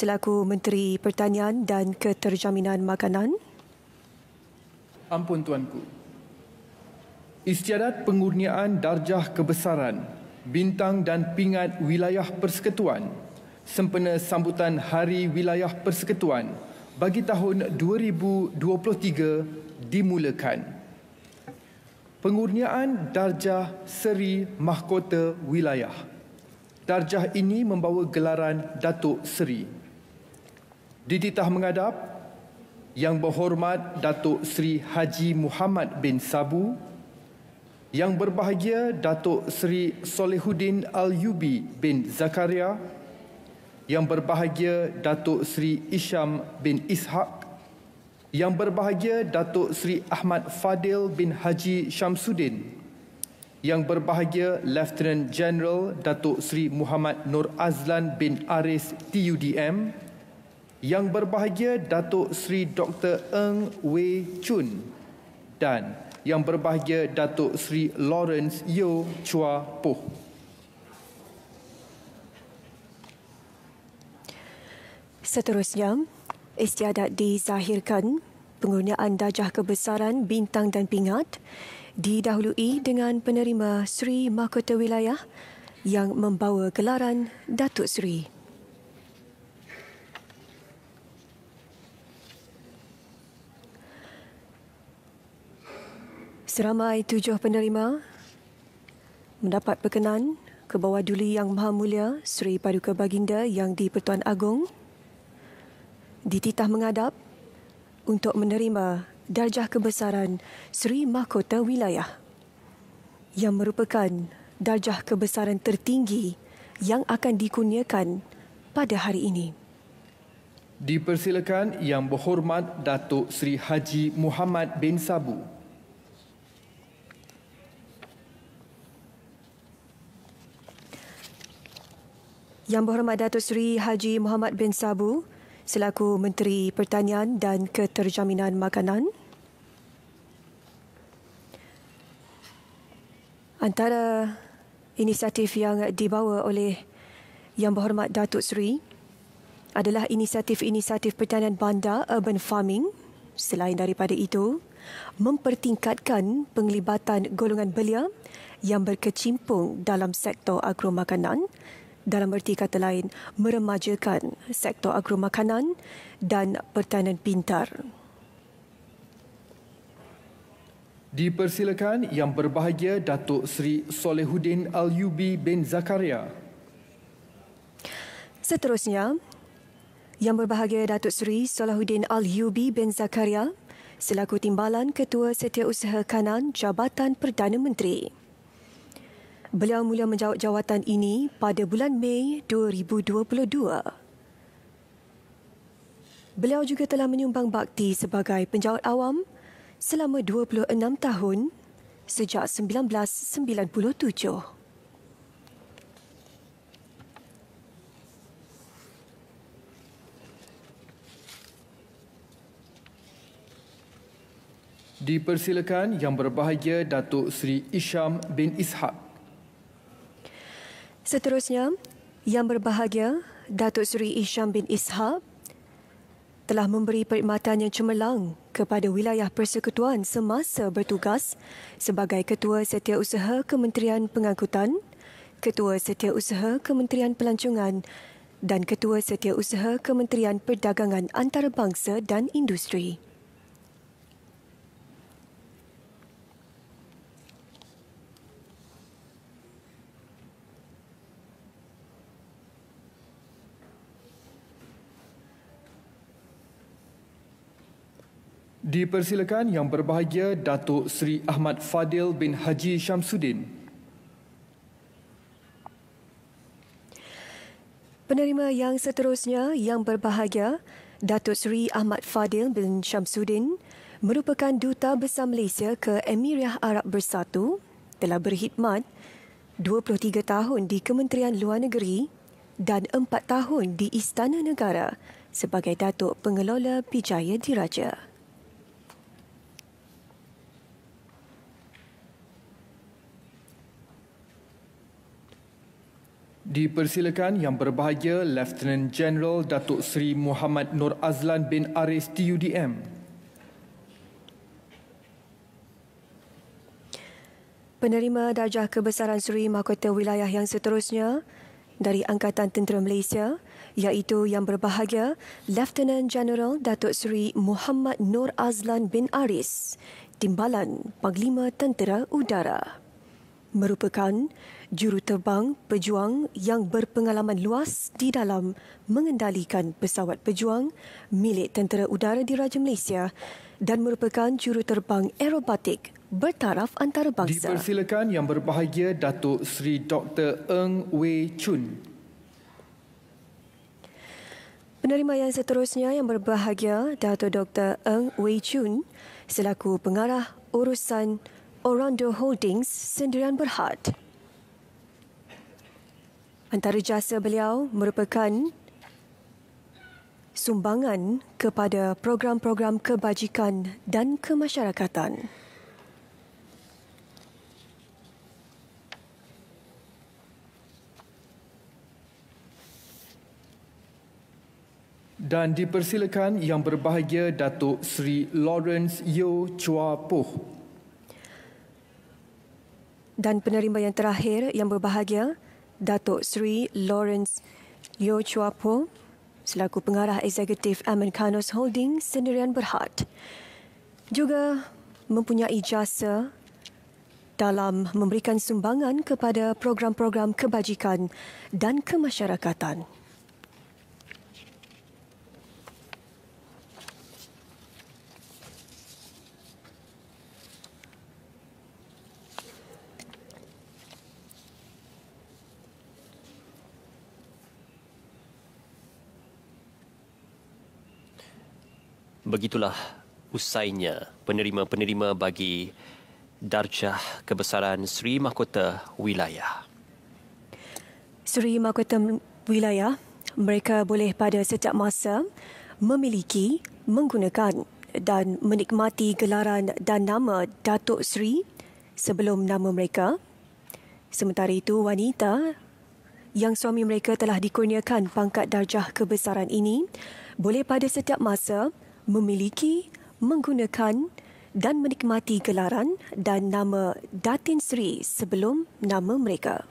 selaku Menteri Pertanian dan Keterjaminan Makanan. Ampun Tuanku. Istiadat pengurniaan darjah kebesaran, bintang dan pingat wilayah persekutuan sempena sambutan Hari Wilayah Persekutuan bagi tahun 2023 dimulakan. Pengurniaan darjah Seri Mahkota Wilayah. Darjah ini membawa gelaran Datuk Seri. Dititah menghadap Yang Berhormat Datuk Seri Haji Muhammad bin Sabu, Yang Berbahagia Datuk Seri Solehuddin Al-Yubi bin Zakaria, Yang Berbahagia Datuk Seri Isham bin Ishaq, Yang Berbahagia Datuk Seri Ahmad Fadil bin Haji Syamsuddin, Yang Berbahagia Lieutenant General Datuk Seri Muhammad Nur Azlan bin Aris TUDM, Yang Berbahagia Datuk Seri Dr. Ng Wei Chun dan Yang Berbahagia Datuk Seri Lawrence Yeo Chua Poh. Seterusnya, istiadat dizahirkan pengurniaan darjah kebesaran bintang dan pingat didahului dengan penerima Seri Mahkota Wilayah yang membawa gelaran Datuk Seri. Seramai 7 penerima mendapat berkenan ke bawah duli Yang Maha Mulia Seri Paduka Baginda Yang di-Pertuan Agong dititah menghadap untuk menerima darjah kebesaran Seri Mahkota Wilayah yang merupakan darjah kebesaran tertinggi yang akan dikurniakan pada hari ini. Dipersilakan Yang Berhormat Datuk Seri Haji Muhammad bin Sabu. Yang Berhormat Datuk Seri Haji Muhammad bin Sabu selaku Menteri Pertanian dan Keterjaminan Makanan. Antara inisiatif yang dibawa oleh Yang Berhormat Datuk Seri adalah inisiatif-inisiatif pertanian bandar urban farming. Selain daripada itu, mempertingkatkan penglibatan golongan belia yang berkecimpung dalam sektor agromakanan, dalam erti kata lain, meremajakan sektor agromakanan dan pertanian pintar. Dipersilakan Yang Berbahagia Datuk Seri Solehuddin Al-Yubi bin Zakaria. Seterusnya, Yang Berbahagia Datuk Seri Solehuddin Al-Yubi bin Zakaria selaku Timbalan Ketua Setiausaha Kanan Jabatan Perdana Menteri. Beliau mula menjawat jawatan ini pada bulan Mei 2022. Beliau juga telah menyumbang bakti sebagai penjawat awam selama 26 tahun sejak 1997. Dipersilakan Yang Berbahagia Datuk Seri Isham bin Ishaq. Seterusnya, Yang Berbahagia Datuk Seri Isham bin Ishaq telah memberi perkhidmatan yang cemerlang kepada wilayah persekutuan semasa bertugas sebagai Ketua Setiausaha Kementerian Pengangkutan, Ketua Setiausaha Kementerian Pelancongan dan Ketua Setiausaha Kementerian Perdagangan Antarabangsa dan Industri. Dipersilakan Yang Berbahagia Datuk Seri Ahmad Fadil bin Haji Syamsuddin. Penerima yang seterusnya Yang Berbahagia Datuk Seri Ahmad Fadil bin Syamsuddin merupakan Duta Besar Malaysia ke Emirah Arab Bersatu, telah berkhidmat 23 tahun di Kementerian Luar Negeri dan 4 tahun di Istana Negara sebagai Datuk Pengelola Bijaya Diraja. Dipersilakan Yang Berbahagia Lieutenant General Datuk Seri Muhammad Nur Azlan bin Aris TUDM. Penerima Darjah Kebesaran Seri Mahkota Wilayah yang seterusnya dari Angkatan Tentera Malaysia iaitu Yang Berbahagia Lieutenant General Datuk Seri Muhammad Nur Azlan bin Aris, Timbalan Panglima Tentera Udara. Merupakan juruterbang pejuang yang berpengalaman luas di dalam mengendalikan pesawat pejuang milik Tentera Udara Diraja Malaysia dan merupakan juruterbang aerobatik bertaraf antarabangsa. Dipersilakan Yang Berbahagia Datuk Seri Dr. Ng Wei Chun. Penerima yang seterusnya Yang Berbahagia Datuk Dr. Ng Wei Chun selaku pengarah urusan Orando Holdings Sendirian Berhad. Antara jasa beliau merupakan sumbangan kepada program-program kebajikan dan kemasyarakatan. Dan dipersilakan Yang Berbahagia Datuk Seri Lawrence Yeo Chua Poh. Dan penerima yang terakhir Yang Berbahagia Datuk Seri Lawrence Yeo Chua Poh selaku pengarah eksekutif Americanos Holdings Sendirian Berhad juga mempunyai jasa dalam memberikan sumbangan kepada program-program kebajikan dan kemasyarakatan. Begitulah usainya penerima-penerima bagi Darjah Kebesaran Seri Mahkota Wilayah. Seri Mahkota Wilayah, mereka boleh pada setiap masa memiliki, menggunakan dan menikmati gelaran dan nama Datuk Seri sebelum nama mereka. Sementara itu, wanita yang suami mereka telah dikurniakan pangkat Darjah Kebesaran ini boleh pada setiap masa memiliki, menggunakan dan menikmati gelaran dan nama Datin Seri sebelum nama mereka.